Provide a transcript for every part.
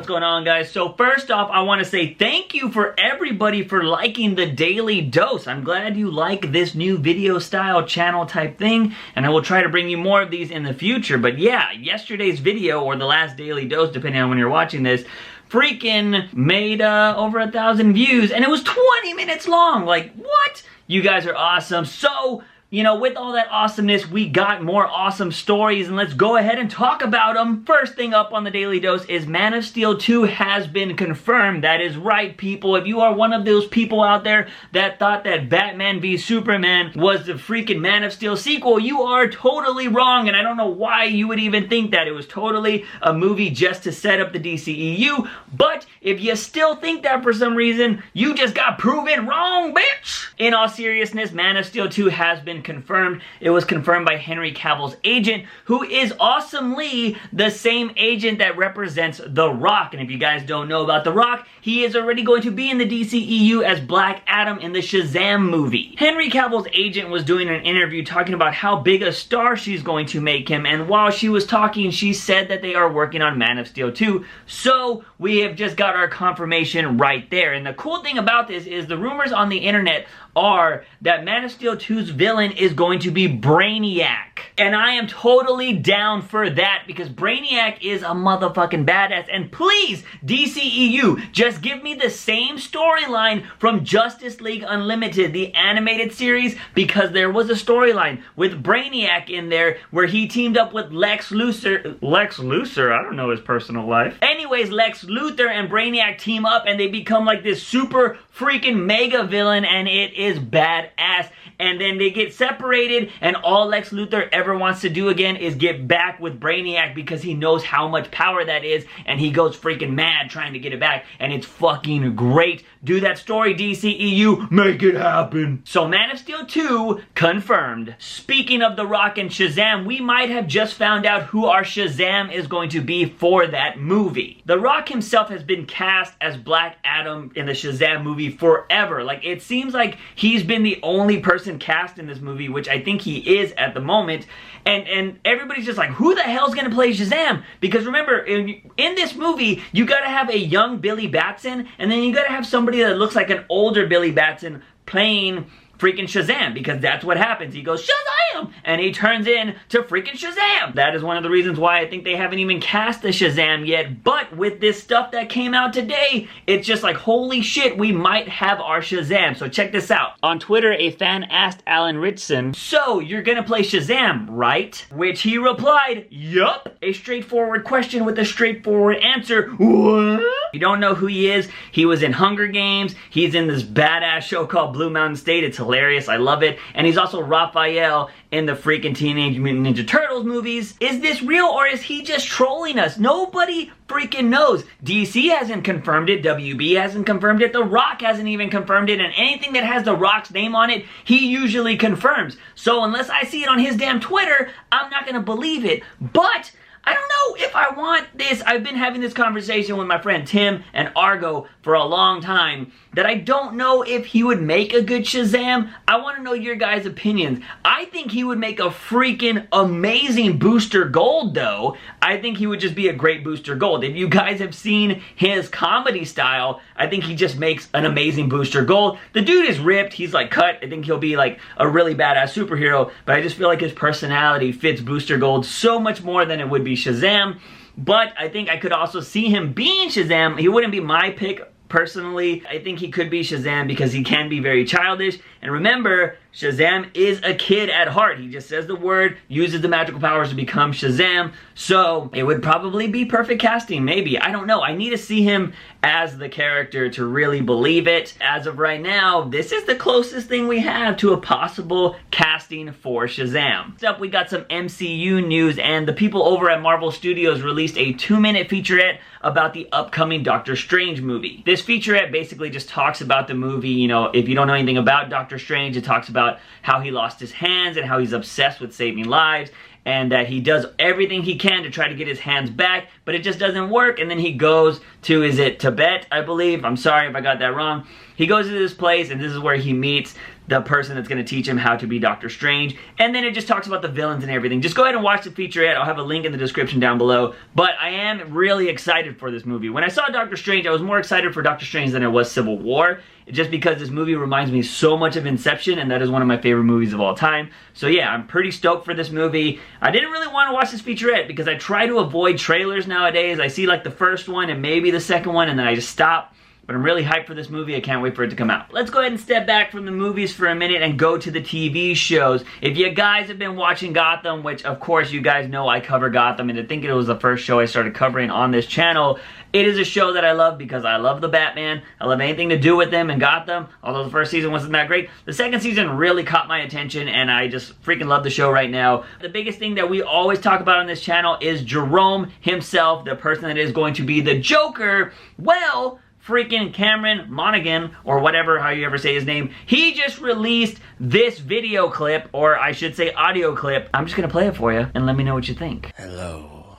What's going on, guys? So first off, I want to say thank you for everybody for liking the Daily Dose. I'm glad you like this new video style channel type thing, and I will try to bring you more of these in the future. But yeah, yesterday's video, or the last Daily Dose, depending on when you're watching this, freaking made over 1,000 views, and it was 20 minutes long. Like, what? You guys are awesome. So, you know, with all that awesomeness, we got more awesome stories, and let's go ahead and talk about them. First thing up on the Daily Dose is Man of Steel 2 has been confirmed. That is right, people. If you are one of those people out there that thought that Batman v Superman was the freaking Man of Steel sequel, you are totally wrong, and I don't know why you would even think that. It was totally a movie just to set up the DCEU, but if you still think that for some reason, you just got proven wrong, bitch! In all seriousness, Man of Steel 2 has been confirmed. It was confirmed by Henry Cavill's agent, who is awesomely the same agent that represents The Rock. And if you guys don't know about The Rock, he is already going to be in the DCEU as Black Adam in the Shazam movie. Henry Cavill's agent was doing an interview talking about how big a star she's going to make him, and while she was talking, she said that they are working on Man of Steel 2, so we have just got our confirmation right there. And the cool thing about this is the rumors on the internet are that Man of Steel 2's villain is going to be Brainiac. And I am totally down for that because Brainiac is a motherfucking badass. And please, DCEU, just give me the same storyline from Justice League Unlimited, the animated series, because there was a storyline with Brainiac in there where he teamed up with Lex Luthor. Lex Luthor? I don't know his personal life. Anyways, Lex Luthor and Brainiac team up and they become like this super freaking mega villain, and it is badass. And then they get separated, and all Lex Luthor ever wants to do again is get back with Brainiac because he knows how much power that is, and he goes freaking mad trying to get it back, and it's fucking great. Do that story, DCEU. Make it happen. So Man of Steel 2 confirmed. Speaking of The Rock and Shazam, we might have just found out who our Shazam is going to be for that movie. The Rock himself has been cast as Black Adam in the Shazam movie forever. Like, it seems like he's been the only person cast in this movie, which I think he is at the moment, and everybody's just like, who the hell's gonna play Shazam? Because remember, in this movie, you gotta have a young Billy Batson, and then you gotta have somebody that looks like an older Billy Batson playing freaking Shazam, because that's what happens. He goes, Shazam! And he turns in to freaking Shazam. That is one of the reasons why I think they haven't even cast a Shazam yet, but with this stuff that came out today, it's just like, holy shit, we might have our Shazam. So check this out. On Twitter, a fan asked Alan Ritchson, so you're gonna play Shazam, right? Which he replied, yup. A straightforward question with a straightforward answer. What? You don't know who he is? He was in Hunger Games. He's in this badass show called Blue Mountain State. It's hilarious. I love it. And he's also Raphael in the freaking Teenage Mutant Ninja Turtles movies. Is this real, or is he just trolling us? Nobody freaking knows. DC hasn't confirmed it. WB hasn't confirmed it. The Rock hasn't even confirmed it. And anything that has The Rock's name on it, he usually confirms. So unless I see it on his damn Twitter, I'm not gonna believe it. But I don't know if I want this. I've been having this conversation with my friend Tim and Argo for a long time that I don't know if he would make a good Shazam. I want to know your guys' opinions. I think he would make a freaking amazing Booster Gold, though. I think he would just be a great Booster Gold. If you guys have seen his comedy style, I think he just makes an amazing Booster Gold. The dude is ripped. He's like cut. I think he'll be like a really badass superhero, but I just feel like his personality fits Booster Gold so much more than it would be Shazam. But I think I could also see him being Shazam. He wouldn't be my pick personally. I think he could be Shazam because he can be very childish. And remember, Shazam is a kid at heart. He just says the word, uses the magical powers to become Shazam. So it would probably be perfect casting, maybe. I don't know. I need to see him as the character to really believe it. As of right now, this is the closest thing we have to a possible casting for Shazam. Next up, we got some MCU news, and the people over at Marvel Studios released a 2-minute featurette about the upcoming Doctor Strange movie. This featurette basically just talks about the movie. You know, if you don't know anything about Doctor Strange, it talks about how he lost his hands and how he's obsessed with saving lives, and that he does everything he can to try to get his hands back, but it just doesn't work. And then he goes to, is it Tibet, I believe? I'm sorry if I got that wrong. He goes to this place, and this is where he meets the person that's going to teach him how to be Doctor Strange. And then it just talks about the villains and everything. Just go ahead and watch the featurette. I'll have a link in the description down below. But I am really excited for this movie. When I saw Doctor Strange, I was more excited for Doctor Strange than I was Civil War. Just because this movie reminds me so much of Inception, and that is one of my favorite movies of all time. So yeah, I'm pretty stoked for this movie. I didn't really want to watch this featurette because I try to avoid trailers nowadays. I see like the first one and maybe the second one, and then I just stop. But I'm really hyped for this movie. I can't wait for it to come out. Let's go ahead and step back from the movies for a minute and go to the TV shows. If you guys have been watching Gotham, which of course you guys know I cover Gotham, and I think it was the first show I started covering on this channel. It is a show that I love because I love the Batman. I love anything to do with them in Gotham, although the first season wasn't that great. The second season really caught my attention, and I just freaking love the show right now. The biggest thing that we always talk about on this channel is Jerome himself, the person that is going to be the Joker. Well, freaking Cameron Monaghan, or whatever, how you ever say his name, he just released this video clip, or I should say audio clip. I'm just gonna play it for you, and let me know what you think. Hello,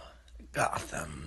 Gotham.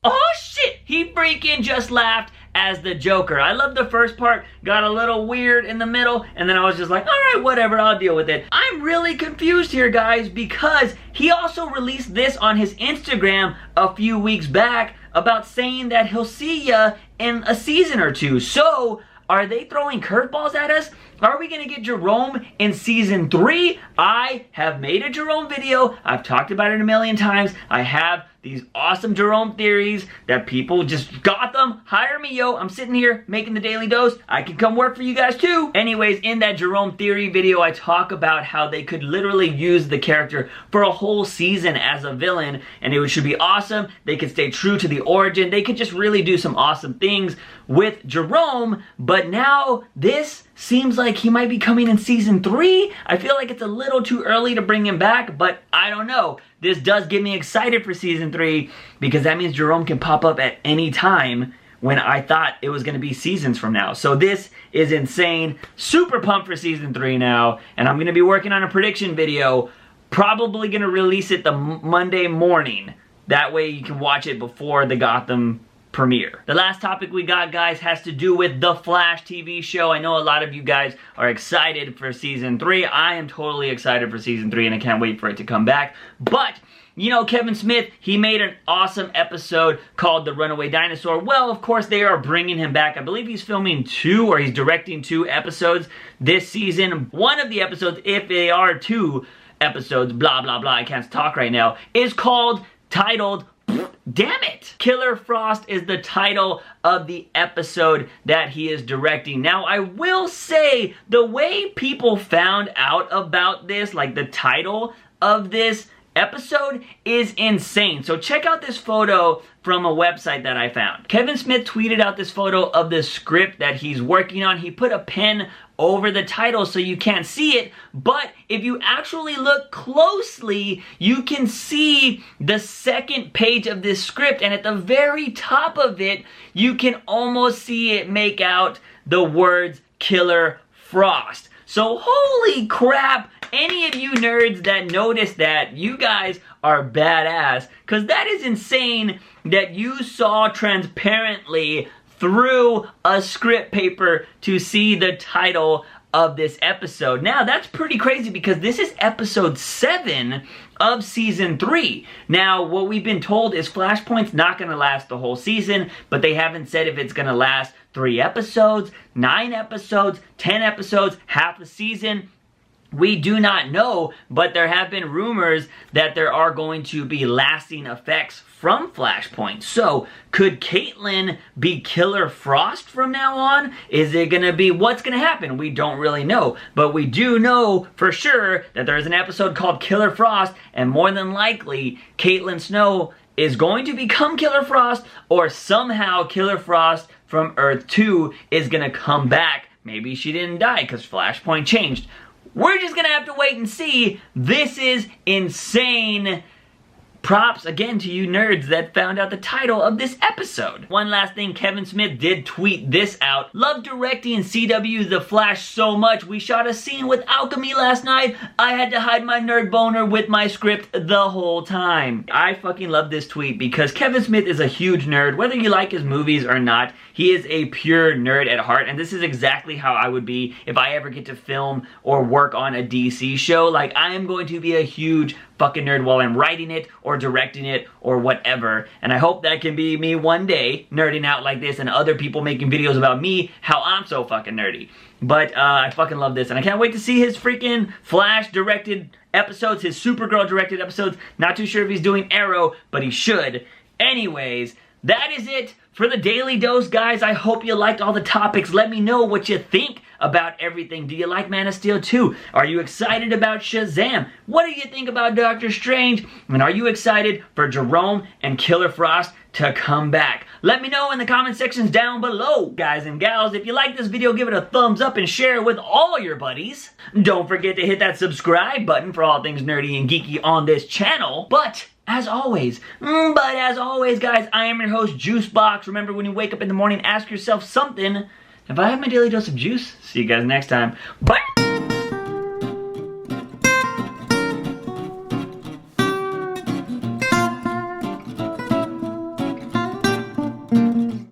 Oh shit! He freaking just laughed as the Joker. I love the first part, got a little weird in the middle, and then I was just like, alright, whatever, I'll deal with it. I'm really confused here, guys, because he also released this on his Instagram a few weeks back about saying that he'll see ya in a season or two. So, are they throwing curveballs at us? Are we gonna get Jerome in season 3? I have made a Jerome video. I've talked about it a million times. I have these awesome Jerome theories that people just got them. Hire me, yo. I'm sitting here making the daily dose. I can come work for you guys too. Anyways, in that Jerome theory video, I talk about how they could literally use the character for a whole season as a villain, and it should be awesome. They could stay true to the origin. They could just really do some awesome things with Jerome, but now this seems like he might be coming in season 3. I feel like it's a little too early to bring him back, but I don't know. This does get me excited for season 3 because that means Jerome can pop up at any time when I thought it was going to be seasons from now. So this is insane. Super pumped for season 3 now, and I'm going to be working on a prediction video. Probably going to release it the Monday morning. That way you can watch it before the Gotham premiere. The last topic we got, guys, has to do with The Flash TV show. I know a lot of you guys are excited for season 3. I am totally excited for season 3, and I can't wait for it to come back. But you know, Kevin Smith, he made an awesome episode called The Runaway Dinosaur. Well, of course, they are bringing him back. I believe he's filming 2, or he's directing 2 episodes this season. One of the episodes, if they are 2 episodes, blah, blah, blah, I can't talk right now, is titled, damn it! Killer Frost is the title of the episode that he is directing. Now, I will say, the way people found out about this, like the title of this episode, is insane. So check out this photo from a website that I found. Kevin Smith tweeted out this photo of the script that he's working on. He put a pen over the title so you can't see it, but if you actually look closely, you can see the second page of this script, and at the very top of it, you can almost see it make out the words Killer Frost. So holy crap, any of you nerds that noticed that, you guys are badass, because that is insane that you saw transparently through a script paper to see the title of this episode. Now, that's pretty crazy because this is episode 7 of season 3. Now, what we've been told is Flashpoint's not going to last the whole season, but they haven't said if it's going to last 3 episodes, 9 episodes, 10 episodes, half a season. We do not know, but there have been rumors that there are going to be lasting effects from Flashpoint. So, could Caitlin be Killer Frost from now on? Is it gonna be, what's gonna happen? We don't really know, but we do know for sure that there's an episode called Killer Frost, and more than likely, Caitlin Snow is going to become Killer Frost, or somehow Killer Frost from Earth 2 is gonna come back. Maybe she didn't die because Flashpoint changed. We're just gonna have to wait and see. This is insane. props again to you nerds that found out the title of this episode. One last thing, Kevin Smith did tweet this out. Love directing CW The Flash so much. We shot a scene with alchemy last night. I had to hide my nerd boner with my script the whole time. I fucking love this tweet because Kevin Smith is a huge nerd. Whether you like his movies or not, he is a pure nerd at heart, and this is exactly how I would be if I ever get to film or work on a DC show. Like, I am going to be a huge fucking nerd while I'm writing it or directing it or whatever, and I hope that can be me one day, nerding out like this and other people making videos about me, how I'm so fucking nerdy. But I fucking love this, and I can't wait to see his freaking Flash directed episodes, his Supergirl directed episodes. Not too sure if he's doing Arrow, but he should. Anyways, that is it for the Daily Dose, guys. I hope you liked all the topics. Let me know what you think about everything. Do you like Man of Steel 2? Are you excited about Shazam? What do you think about Doctor Strange? And are you excited for Jerome and Killer Frost to come back? Let me know in the comment sections down below, guys and gals. If you like this video, give it a thumbs up and share it with all your buddies. Don't forget to hit that subscribe button for all things nerdy and geeky on this channel. But as always, guys, I am your host, JUICEbox. Remember, when you wake up in the morning, ask yourself something. If I have my daily dose of juice, see you guys next time. Bye!